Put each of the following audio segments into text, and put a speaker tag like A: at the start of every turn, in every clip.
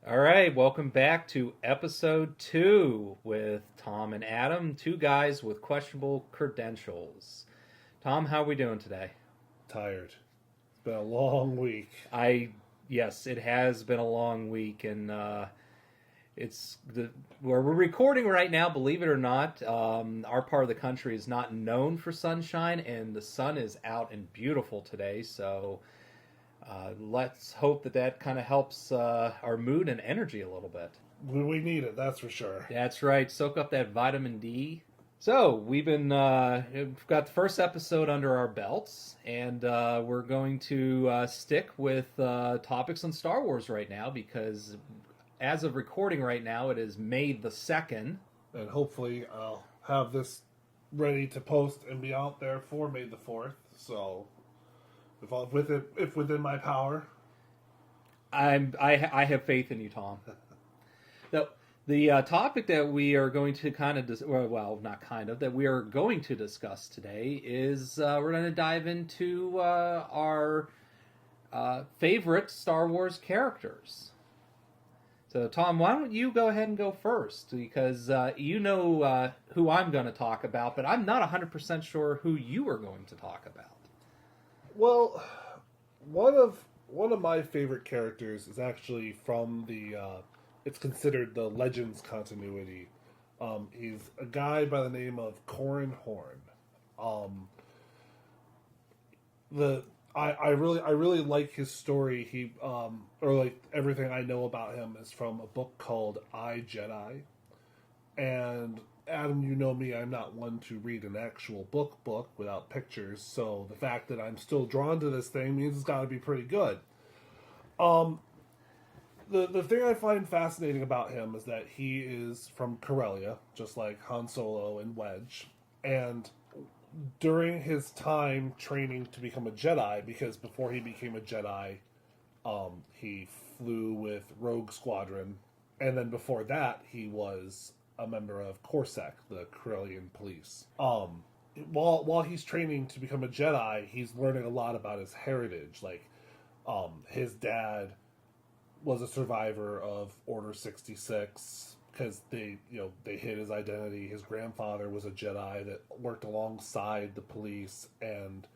A: All right, welcome back to episode 2 with Tom and Adam, two guys with questionable credentials. Tom, how are we doing today?
B: Tired. It's been a long week.
A: I yes, it has been a long week, and it's the where we're recording right now. Believe it or not, our part of the country is not known for sunshine, and the sun is out and beautiful today. So let's hope that kind of helps our mood and energy a little bit.
B: We need it, that's for sure.
A: That's right. Soak up that vitamin D. So we've got the first episode under our belts, and we're going to stick with topics on Star Wars right now because, as of recording right now, it is May the 2nd.
B: And hopefully I'll have this ready to post and be out there for May the 4th. So if within my power.
A: I have faith in you, Tom. So the topic that we are going to not kind of, that we are going to discuss today is we're going to dive into our favorite Star Wars characters. So, Tom, why don't you go ahead and go first? Because you know who I'm going to talk about, but I'm not 100% sure who you are going to talk about.
B: Well, one of my favorite characters is actually from the it's considered the Legends continuity. He's a guy by the name of Corran Horn. Um, the I really like his story. He or like everything I know about him is from a book called I, Jedi. And Adam, you know me, I'm not one to read an actual book without pictures. So the fact that I'm still drawn to this thing means it's got to be pretty good. Um, the thing I find fascinating about him is that he is from Corellia, just like Han Solo and Wedge, and during his time training to become a Jedi, because before he became a Jedi, he flew with Rogue Squadron, and then before that, he was a member of Corsac, the Corellian police. While he's training to become a Jedi, he's learning a lot about his heritage. Like, his dad was a survivor of Order 66 because they hid his identity. His grandfather was a Jedi that worked alongside the police, and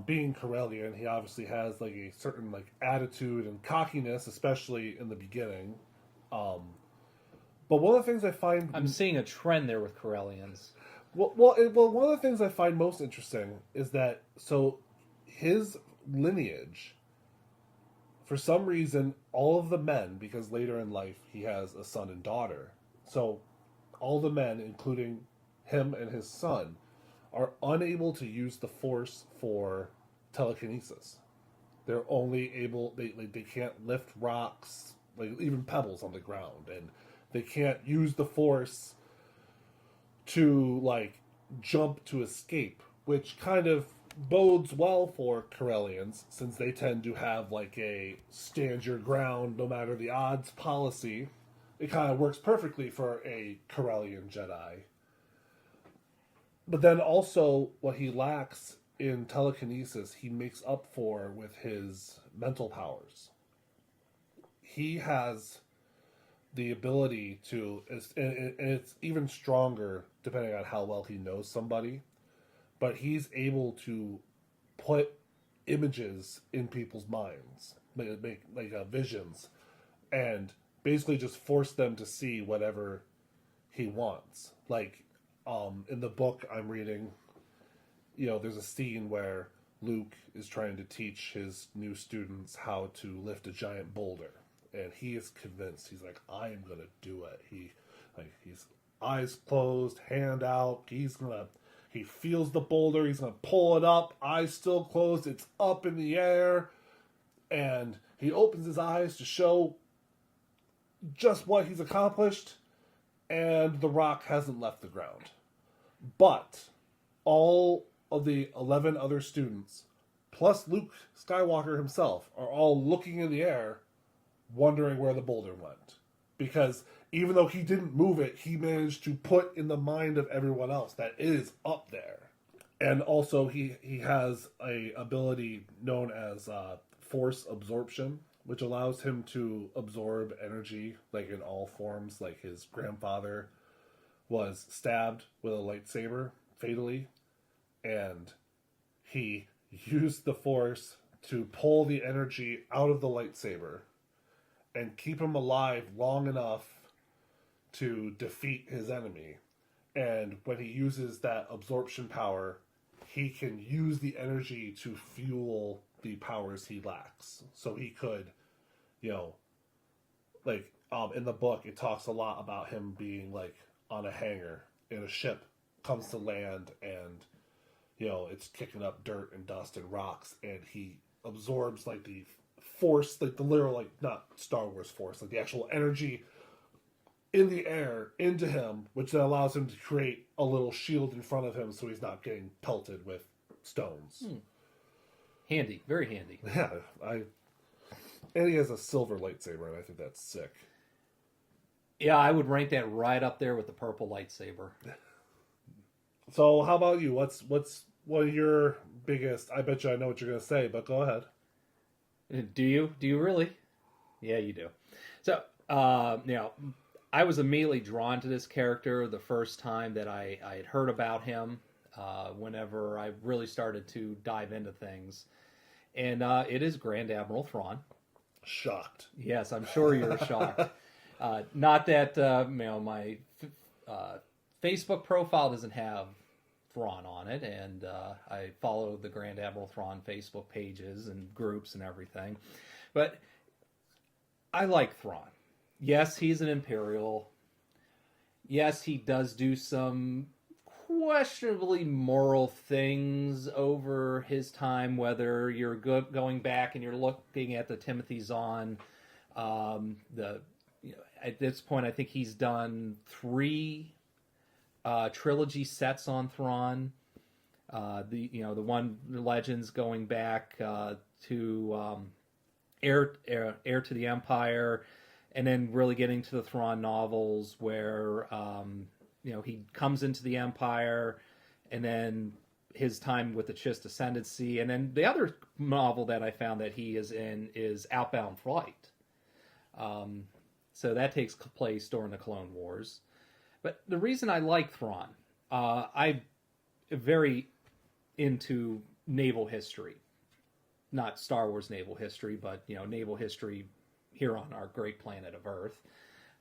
B: being Corellian, he obviously has like a certain like attitude and cockiness, especially in the beginning. Um, but one of the things I find
A: I'm seeing a trend there with Corellians.
B: one of the things I find most interesting is that his lineage, for some reason, all of the men, because later in life he has a son and daughter, so all the men, including him and his son, are unable to use the Force for telekinesis. They're only able they can't lift rocks, like even pebbles on the ground, and they can't use the Force to like jump to escape, which kind of bodes well for Corellians since they tend to have like a stand your ground no matter the odds policy. It kind of works perfectly for a Corellian Jedi. But then also, what he lacks in telekinesis, he makes up for with his mental powers. He has the ability to, and it's even stronger depending on how well he knows somebody, but he's able to put images in people's minds, make like visions, and basically just force them to see whatever he wants. Like, in the book I'm reading, there's a scene where Luke is trying to teach his new students how to lift a giant boulder, and he is convinced. He's like, I am gonna do it. He's eyes closed, hand out. He feels the boulder. He's gonna pull it up. Eyes still closed. It's up in the air, and he opens his eyes to show just what he's accomplished, and the rock hasn't left the ground. But all of the 11 other students, plus Luke Skywalker himself, are all looking in the air, wondering where the boulder went. Because even though he didn't move it, he managed to put in the mind of everyone else that it is up there. And also, he has a ability known as force absorption. which allows him to absorb energy, like in all forms. Like his grandfather was stabbed with a lightsaber fatally, and he used the Force to pull the energy out of the lightsaber and keep him alive long enough to defeat his enemy. And when he uses that absorption power, he can use the energy to fuel the powers he lacks. So he could, like in the book, it talks a lot about him being like on a hangar in a ship, comes to land, and it's kicking up dirt and dust and rocks, and he absorbs like the Force, like the literal, like not Star Wars Force, like the actual energy in the air into him, which then allows him to create a little shield in front of him so he's not getting pelted with stones.
A: Handy, very handy.
B: Yeah, and he has a silver lightsaber, and I think that's sick.
A: Yeah, I would rank that right up there with the purple lightsaber.
B: So, how about you? What are your biggest? I bet you I know what you're going to say, but go ahead.
A: Do you? Do you really? Yeah, you do. So, I was immediately drawn to this character the first time that I had heard about him. Whenever I really started to dive into things, and it is Grand Admiral Thrawn.
B: Shocked.
A: Yes, I'm sure you're shocked. Not that my Facebook profile doesn't have Thrawn on it, and I follow the Grand Admiral Thrawn Facebook pages and groups and everything, but I like Thrawn. Yes, he's an Imperial. Yes, he does do some questionably moral things over his time, whether you're going back and you're looking at the Timothy Zahn, at this point I think he's done 3 trilogy sets on Thrawn. The one Legends going back to Heir to the Empire, and then really getting to the Thrawn novels where he comes into the Empire, and then his time with the Chiss Ascendancy, and then the other novel that I found that he is in is Outbound Flight. So that takes place during the Clone Wars. But the reason I like Thrawn, I'm very into naval history. Not Star Wars naval history, but naval history here on our great planet of Earth.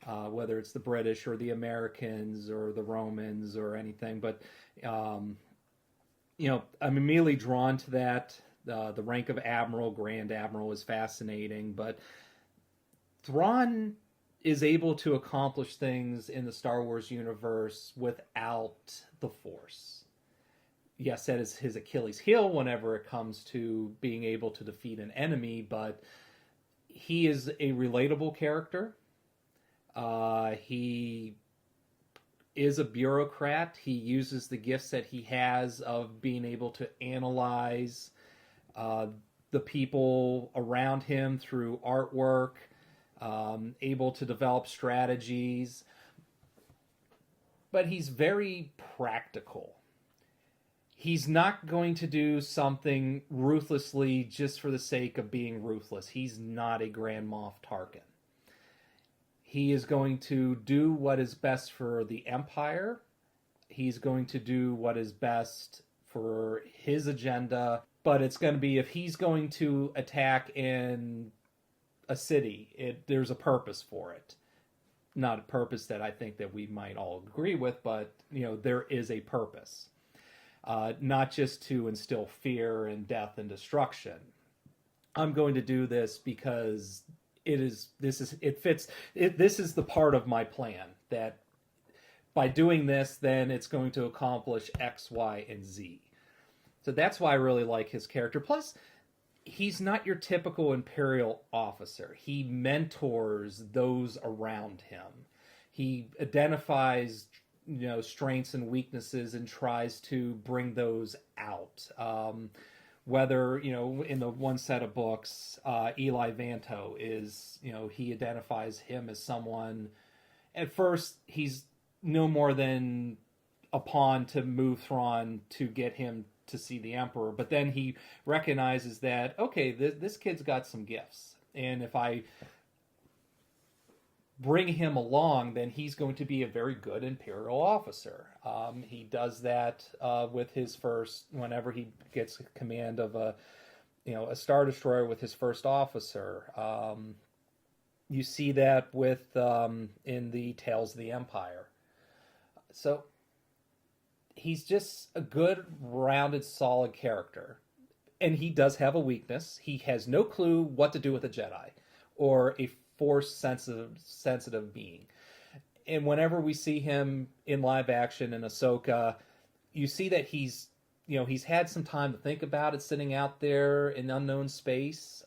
A: Whether it's the British or the Americans or the Romans or anything. But, I'm immediately drawn to that. The rank of Admiral, Grand Admiral is fascinating. But Thrawn is able to accomplish things in the Star Wars universe without the Force. Yes, that is his Achilles heel whenever it comes to being able to defeat an enemy, but he is a relatable character. He is a bureaucrat. He uses the gifts that he has of being able to analyze the people around him through artwork, able to develop strategies. But he's very practical. He's not going to do something ruthlessly just for the sake of being ruthless. He's not a Grand Moff Tarkin. He is going to do what is best for the Empire. He's going to do what is best for his agenda. But it's going to be, if he's going to attack in a city, there's a purpose for it. Not a purpose that I think that we might all agree with, but there is a purpose. Not just to instill fear and death and destruction. I'm going to do this because this is the part of my plan, that by doing this, then it's going to accomplish X, Y, and Z. So that's why I really like his character. Plus, he's not your typical Imperial officer. He mentors those around him. He identifies strengths and weaknesses and tries to bring those out. Whether, in the one set of books, Eli Vanto is, he identifies him as someone, at first, he's no more than a pawn to move Thrawn to get him to see the Emperor, but then he recognizes that, okay, this kid's got some gifts. And if I bring him along, then he's going to be a very good Imperial officer. He does that with his first, whenever he gets command of a Star Destroyer with his first officer. You see that with in the Tales of the Empire. So he's just a good, rounded, solid character. And he does have a weakness. He has no clue what to do with a Jedi or a force sensitive being. And whenever we see him in live action in Ahsoka, you see that he's had some time to think about it, sitting out there in unknown space.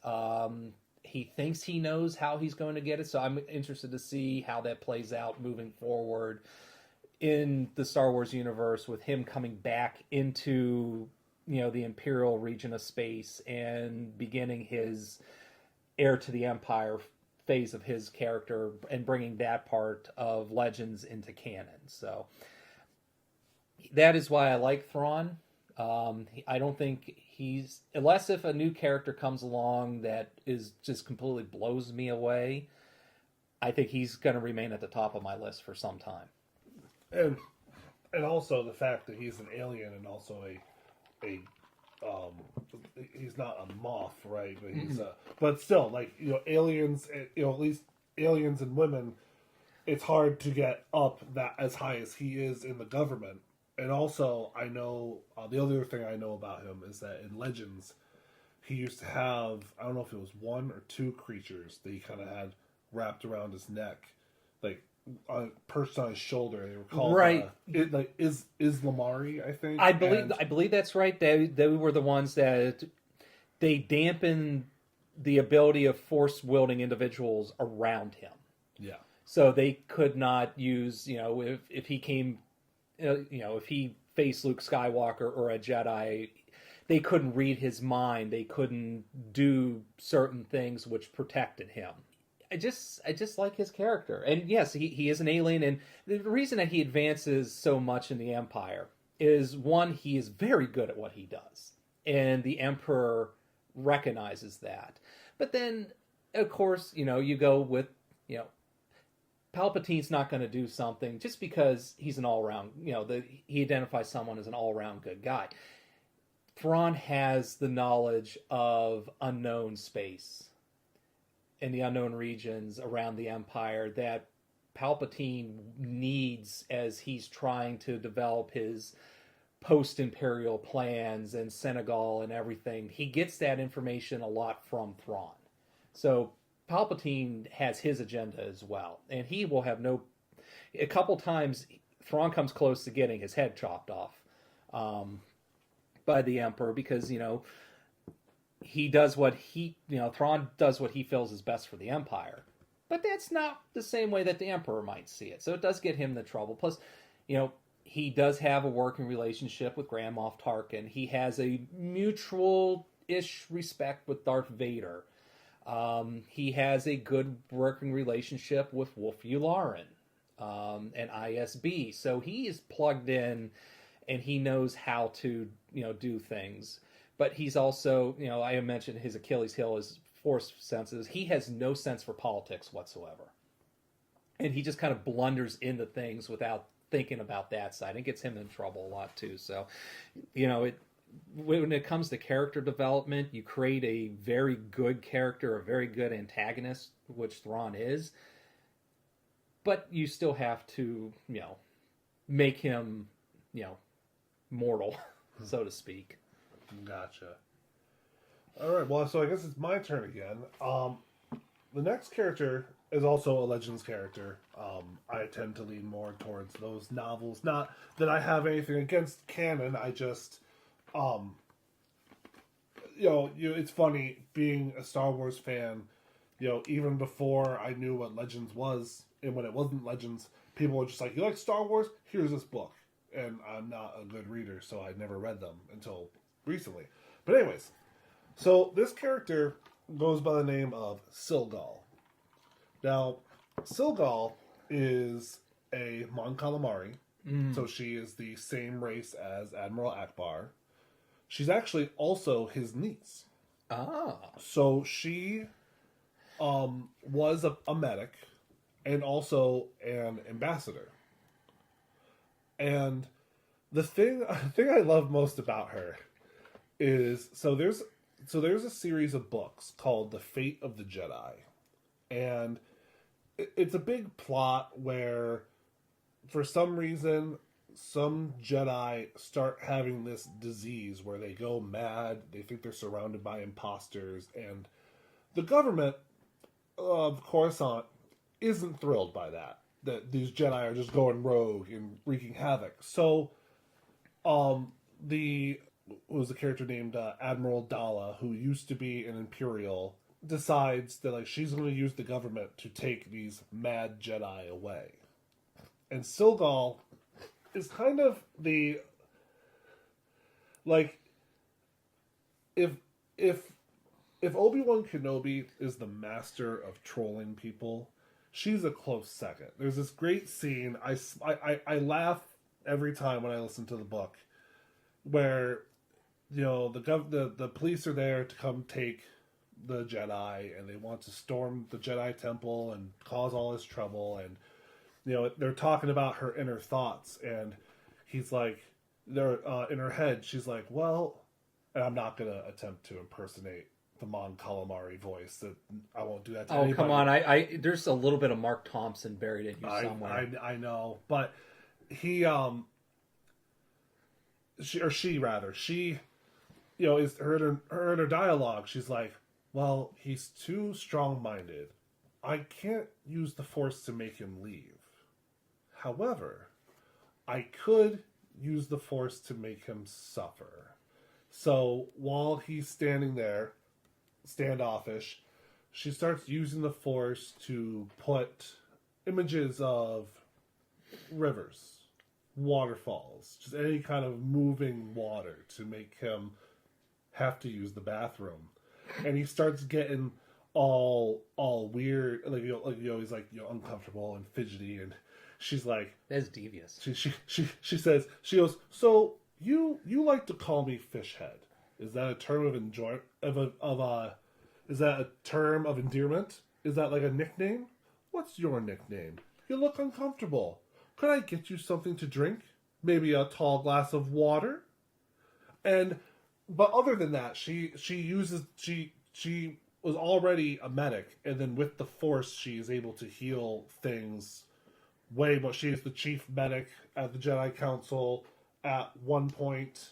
A: He thinks he knows how he's going to get it, so I'm interested to see how that plays out moving forward in the Star Wars universe, with him coming back into the Imperial region of space and beginning his heir to the Empire phase of his character and bringing that part of Legends into canon. So that is why I like Thrawn. I don't think he's, unless if a new character comes along that is just completely blows me away, I think he's going to remain at the top of my list for some time.
B: And also the fact that he's an alien and also a he's not a moth, right? But he's but still, like, aliens, at least aliens and women, it's hard to get up that as high as he is in the government. And also, I know the other thing I know about him is that in Legends, he used to have, I don't know if it was one or two creatures that he kind of had wrapped around his neck, like perched on his shoulder. They were called Islamari, I think.
A: I believe that's right. They were the ones that they dampened the ability of force wielding individuals around him.
B: Yeah.
A: So they could not use, if he came, if he faced Luke Skywalker or a Jedi, they couldn't read his mind. They couldn't do certain things which protected him. I just like his character. And yes, he is an alien. And the reason that he advances so much in the Empire is, one, he is very good at what he does. And the Emperor recognizes that. But then, of course, you go with, Palpatine's not going to do something just because he's an all-around, he identifies someone as an all-around good guy. Thrawn has the knowledge of unknown space and the unknown regions around the Empire that Palpatine needs as he's trying to develop his post-Imperial plans and Senegal and everything. He gets that information a lot from Thrawn. So Palpatine has his agenda as well, and he will have a couple times Thrawn comes close to getting his head chopped off by the Emperor because, he does what Thrawn does what he feels is best for the Empire. But that's not the same way that the Emperor might see it. So it does get him into trouble. Plus, he does have a working relationship with Grand Moff Tarkin. He has a mutual-ish respect with Darth Vader. He has a good working relationship with Wolf Yularen and ISB. So he is plugged in and he knows how to, do things. But he's also, I mentioned his Achilles heel is force senses. He has no sense for politics whatsoever. And he just kind of blunders into things without thinking about that side. It gets him in trouble a lot too. So, when it comes to character development, you create a very good character, a very good antagonist, which Thrawn is. But you still have to, make him, mortal, so to speak.
B: Gotcha. All right, well, so I guess it's my turn again. The next character is also a Legends character. I tend to lean more towards those novels. Not that I have anything against canon. I just, it's funny being a Star Wars fan. Even before I knew what Legends was, and when it wasn't Legends, people were just like, "You like Star Wars? Here's this book." And I'm not a good reader, so I never read them until recently. But anyways, so this character goes by the name of Silgal. Now, Silgal is a Mon Calamari, so she is the same race as Admiral Akbar. She's actually also his niece.
A: Ah.
B: So she was a medic and also an ambassador. And the thing I love most about her is there's a series of books called The Fate of the Jedi, and it's a big plot where for some reason some Jedi start having this disease where they go mad, they think they're surrounded by imposters, and the government of Coruscant isn't thrilled by that these Jedi are just going rogue and wreaking havoc. So the was a character named Admiral Dala, who used to be an Imperial, decides that like she's going to use the government to take these mad Jedi away. And Silgal is kind of the like if Obi-Wan Kenobi is the master of trolling people, she's a close second. There's this great scene. I laugh every time when I listen to the book, where the police are there to come take the Jedi, and they want to storm the Jedi Temple and cause all this trouble, and they're talking about her inner thoughts, and he's like, they're in her head, she's like, well, and I'm not gonna attempt to impersonate the Mon Calamari voice. That I won't do that to anybody.
A: Come on, I there's a little bit of Mark Thompson buried in you somewhere.
B: I know, but he she is her in her dialogue, she's like, well, he's too strong-minded. I can't use the Force to make him leave. However, I could use the Force to make him suffer. So while he's standing there, standoffish, she starts using the Force to put images of rivers, waterfalls, just any kind of moving water to make him have to use the bathroom. And he starts getting all weird, he's like uncomfortable and fidgety, and she's like,
A: that's devious.
B: She says, she goes, so you like to call me Fishhead? Is that a term of is that a term of endearment? Is that like a nickname? What's your nickname? You look uncomfortable. Could I get you something to drink? Maybe a tall glass of water? But other than that, she was already a medic, and then with the Force, she is able to heal things way more. She is the chief medic at the Jedi Council. At one point,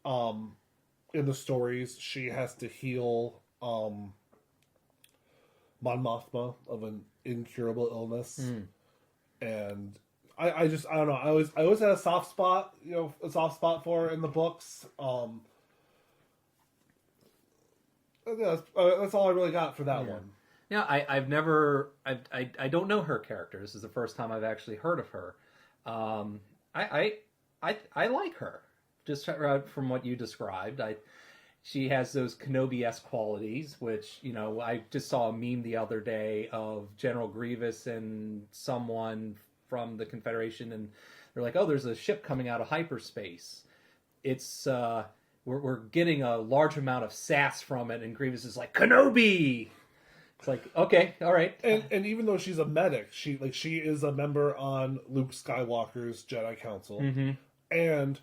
B: in the stories, she has to heal Mon Mothma of an incurable illness, and I don't know. I always had a soft spot, for her in the books. That's all I really got for that one.
A: Yeah, I don't know her character. This is the first time I've actually heard of her. I like her, just from what you described. She has those Kenobi-esque qualities, which, I just saw a meme the other day of General Grievous and someone from the Confederation, and they're like, oh, there's a ship coming out of hyperspace. It's we're getting a large amount of sass from it, and Grievous is like, Kenobi! It's like, okay, all right.
B: And even though she's a medic, she is a member on Luke Skywalker's Jedi Council, and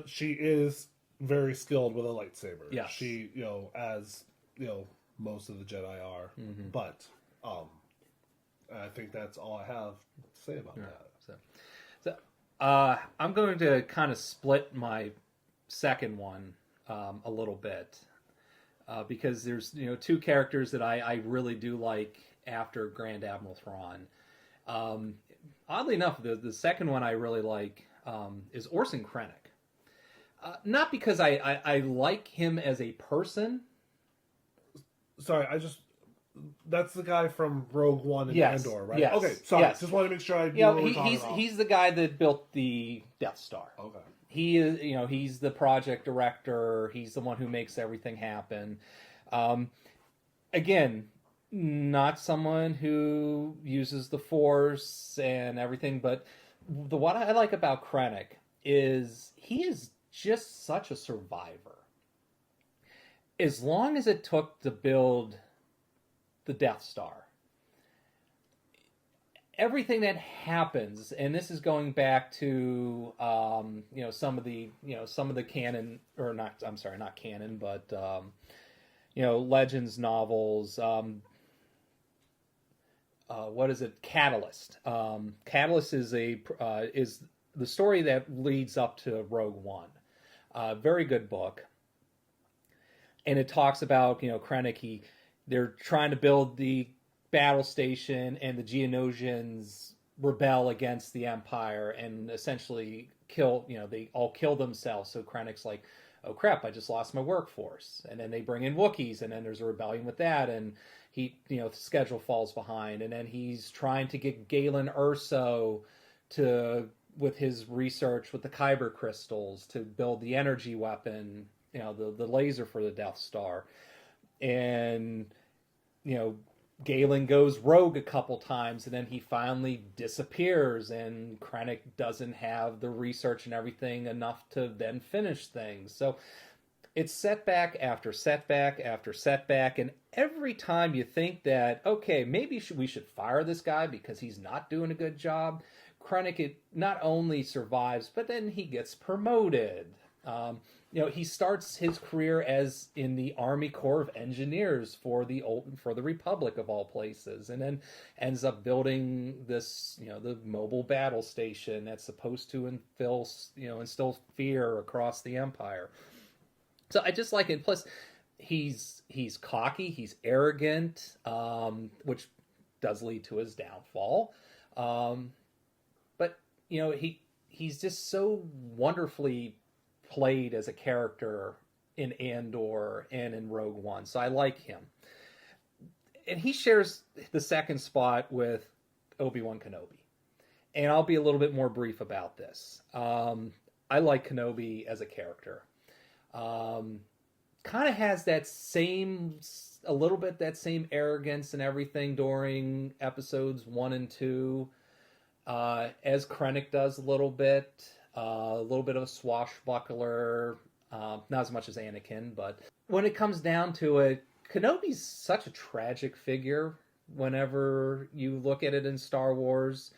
B: she is very skilled with a lightsaber.
A: Yeah,
B: she as most of the Jedi are. But I think that's all I have to say about that.
A: So I'm going to kind of split my second one a little bit. Because there's two characters that I really do like after Grand Admiral Thrawn. Oddly enough, the second one I really like is Orson Krennic. Not because I like him as a person.
B: Sorry, that's the guy from Rogue One and Andor, right?
A: Yes.
B: Okay, sorry. Yes. Just wanted to make sure I knew what we're talking about.
A: He's the guy that built the Death Star.
B: Okay.
A: He is, he's the project director. He's the one who makes everything happen. Again, not someone who uses the Force and everything, but what I like about Krennic is he is just such a survivor. As long as it took to build the Death Star. Everything that happens, and this is going back to some of the canon, or not. I'm sorry, not canon, but Legends novels. What is it? Catalyst. Catalyst is is the story that leads up to Rogue One. Very good book, and it talks about Krennic. They're trying to build the battle station, and the Geonosians rebel against the Empire and essentially they all kill themselves. So Krennic's like, oh crap, I just lost my workforce. And then they bring in Wookiees, and then there's a rebellion with that, and the schedule falls behind. And then he's trying to get Galen Erso with his research with the Kyber crystals to build the energy weapon, the laser for the Death Star. And, Galen goes rogue a couple times, and then he finally disappears, and Krennic doesn't have the research and everything enough to then finish things. So it's setback after setback after setback, and every time you think that, okay, maybe we should fire this guy because he's not doing a good job, Krennic not only survives, but then he gets promoted. He starts his career as in the Army Corps of Engineers for the Republic of all places, and then ends up building this, the mobile battle station that's supposed to instill fear across the Empire. So I just like it. Plus, he's cocky, he's arrogant, which does lead to his downfall. But he's just so wonderfully played as a character in Andor and in Rogue One, so I like him. And he shares the second spot with Obi-Wan Kenobi. And I'll be a little bit more brief about this. I like Kenobi as a character. Kind of has a little bit that same arrogance and everything during episodes 1 and 2, as Krennic does a little bit of a swashbuckler, not as much as Anakin, but when it comes down to it, Kenobi's such a tragic figure whenever you look at it in Star Wars.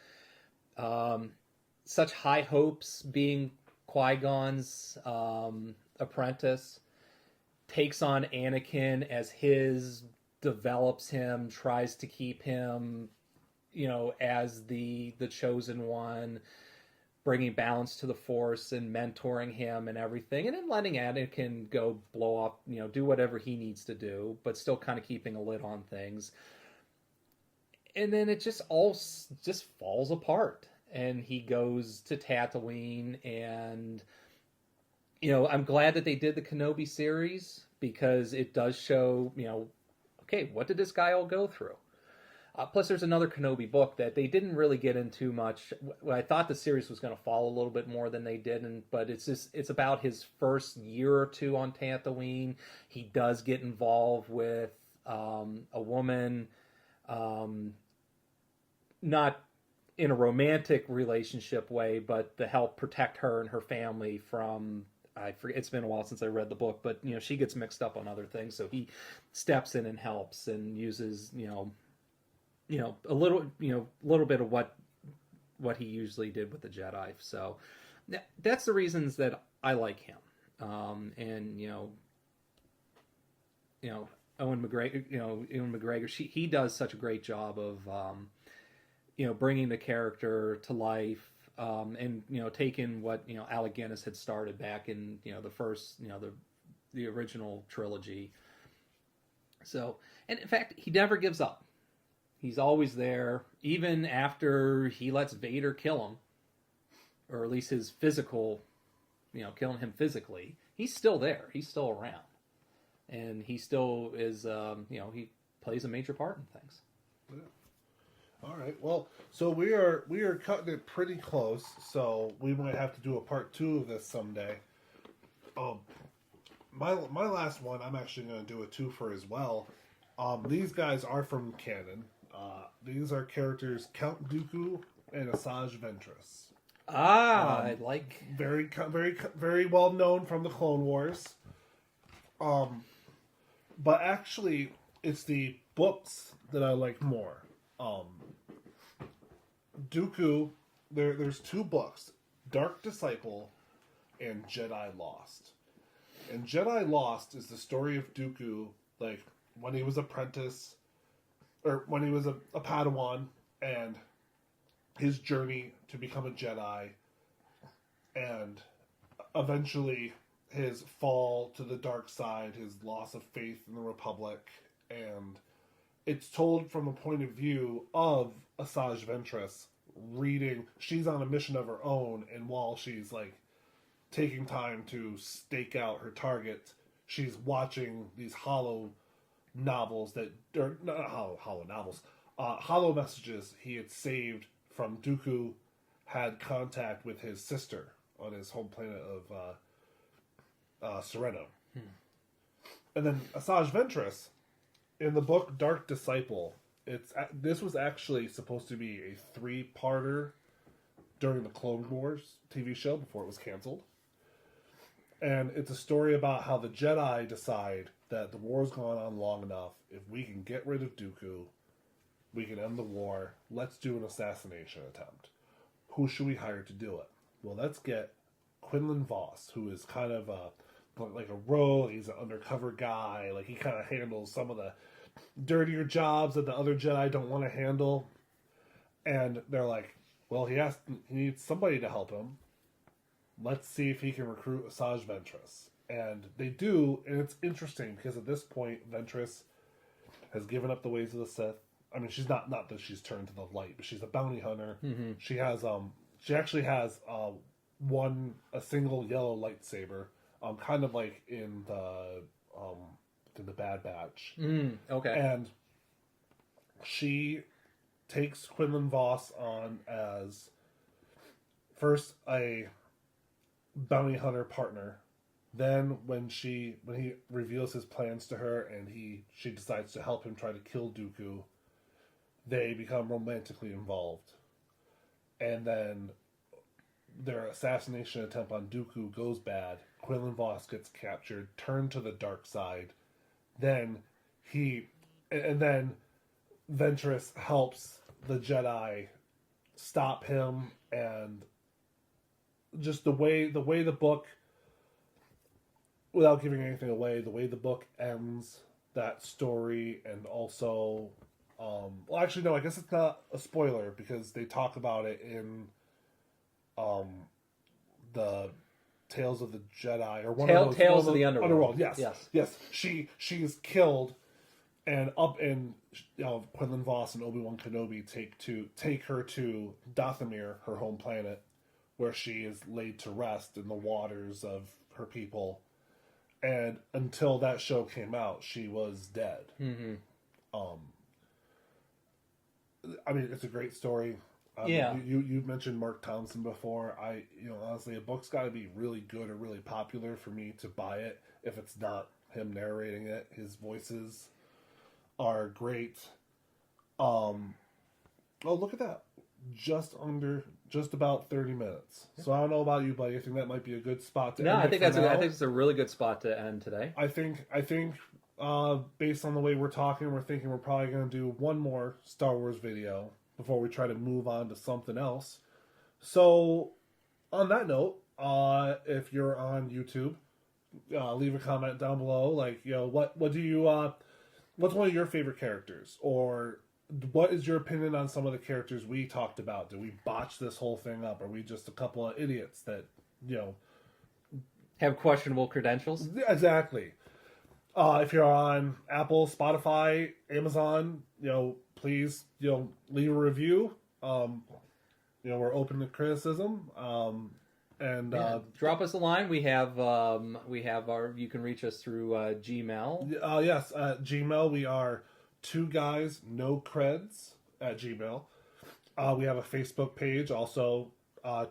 A: Such high hopes, being Qui-Gon's apprentice, takes on Anakin as develops him, tries to keep him, as the chosen one, bringing balance to the Force and mentoring him and everything, and then letting Anakin go blow up, do whatever he needs to do, but still kind of keeping a lid on things. And then it just all just falls apart, and he goes to Tatooine, and I'm glad that they did the Kenobi series, because it does show, okay, what did this guy all go through? Plus, there's another Kenobi book that they didn't really get into much. I thought the series was going to follow a little bit more than they did, but it's about his first year or two on Tatooine. He does get involved with a woman, not in a romantic relationship way, but to help protect her and her family from, I forget, it's been a while since I read the book, but she gets mixed up on other things, so he steps in and helps and uses a little bit of what he usually did with the Jedi. So that's the reasons that I like him. And Ewan McGregor, he does such a great job of bringing the character to life, and taking what Alec Guinness had started back in the first the original trilogy. So, and in fact, he never gives up. He's always there, even after he lets Vader kill him, or at least his physical, killing him physically. He's still there. He's still around, and he still is. He plays a major part in things.
B: Yeah. All right. Well, so we are cutting it pretty close. So we might have to do a part 2 of this someday. My last one, I'm actually going to do a twofer as well. These guys are from canon. These are characters Count Dooku and Asajj Ventress.
A: I like
B: very very well known from the Clone Wars. But actually, it's the books that I like more. Dooku, there's two books, Dark Disciple and Jedi Lost. And Jedi Lost is the story of Dooku, like, when he was apprentice, or when he was a Padawan, and his journey to become a Jedi, and eventually his fall to the dark side, his loss of faith in the Republic, and it's told from a point of view of Asajj Ventress reading. She's on a mission of her own, and while she's like taking time to stake out her target, she's watching these hollow novels that, or not hollow novels, hollow messages he had saved from Dooku had contact with his sister on his home planet of Sereno. And then Asajj Ventress, in the book Dark Disciple, this was actually supposed to be a 3-parter during the Clone Wars TV show before it was canceled. And it's a story about how the Jedi decide that the war's gone on long enough. If we can get rid of Dooku, we can end the war. Let's do an assassination attempt. Who should we hire to do it? Well, let's get Quinlan Vos, who is kind of like a rogue. He's an undercover guy. Like, he kind of handles some of the dirtier jobs that the other Jedi don't want to handle. And they're like, well, he needs somebody to help him. Let's see if he can recruit Asajj Ventress. And they do, and it's interesting because at this point, Ventress has given up the ways of the Sith. I mean, she's not that she's turned to the light, but she's a bounty hunter. Mm-hmm. She actually has a single yellow lightsaber, kind of like in the Bad Batch.
A: Okay.
B: And she takes Quinlan Vos on as first a bounty hunter partner. Then when he reveals his plans to her and she decides to help him try to kill Dooku, they become romantically involved. And then their assassination attempt on Dooku goes bad. Quinlan Vos gets captured, turned to the dark side. Then then Ventress helps the Jedi stop him, and just the way the book, without giving anything away, the way the book ends that story, and also, well, actually, no, I guess it's not a spoiler because they talk about it in, the Tales of the Jedi, or
A: Tales of the Underworld.
B: Yes. She's killed, and Quinlan Vos and Obi-Wan Kenobi take her to Dathomir, her home planet, where she is laid to rest in the waters of her people. And until that show came out, she was dead.
A: Mm-hmm.
B: I mean, it's a great story.
A: Yeah.
B: You mentioned Mark Thompson before. Honestly, a book's got to be really good or really popular for me to buy it. If it's not him narrating it, his voices are great. Oh, look at that! Just about 30 minutes. So I don't know about you, buddy. I think that might be a good spot to end.
A: I think it's a really good spot to end today.
B: I think based on the way we're talking, we're thinking we're probably going to do one more Star Wars video before we try to move on to something else. So, on that note, if you're on YouTube, leave a comment down below. Like, what do you what's one of your favorite characters, or what is your opinion on some of the characters we talked about? Did we botch this whole thing up? Are we just a couple of idiots that
A: have questionable credentials?
B: Exactly. If you're on Apple, Spotify, Amazon, please, leave a review. We're open to criticism.
A: Drop us a line. We have you can reach us through Gmail.
B: Yes, Gmail. We are 2guysnocreds at Gmail. We have a Facebook page, also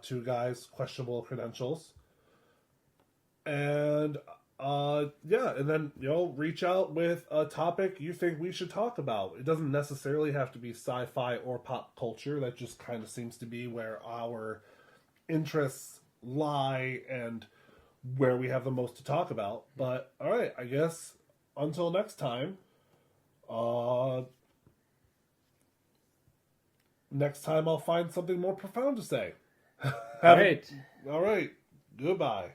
B: 2 Guys Questionable Credentials. And and then reach out with a topic you think we should talk about. It doesn't necessarily have to be sci-fi or pop culture. That just kind of seems to be where our interests lie and where we have the most to talk about. But all right, I guess until next time, Next time I'll find something more profound to say.
A: All right.
B: All right. Goodbye.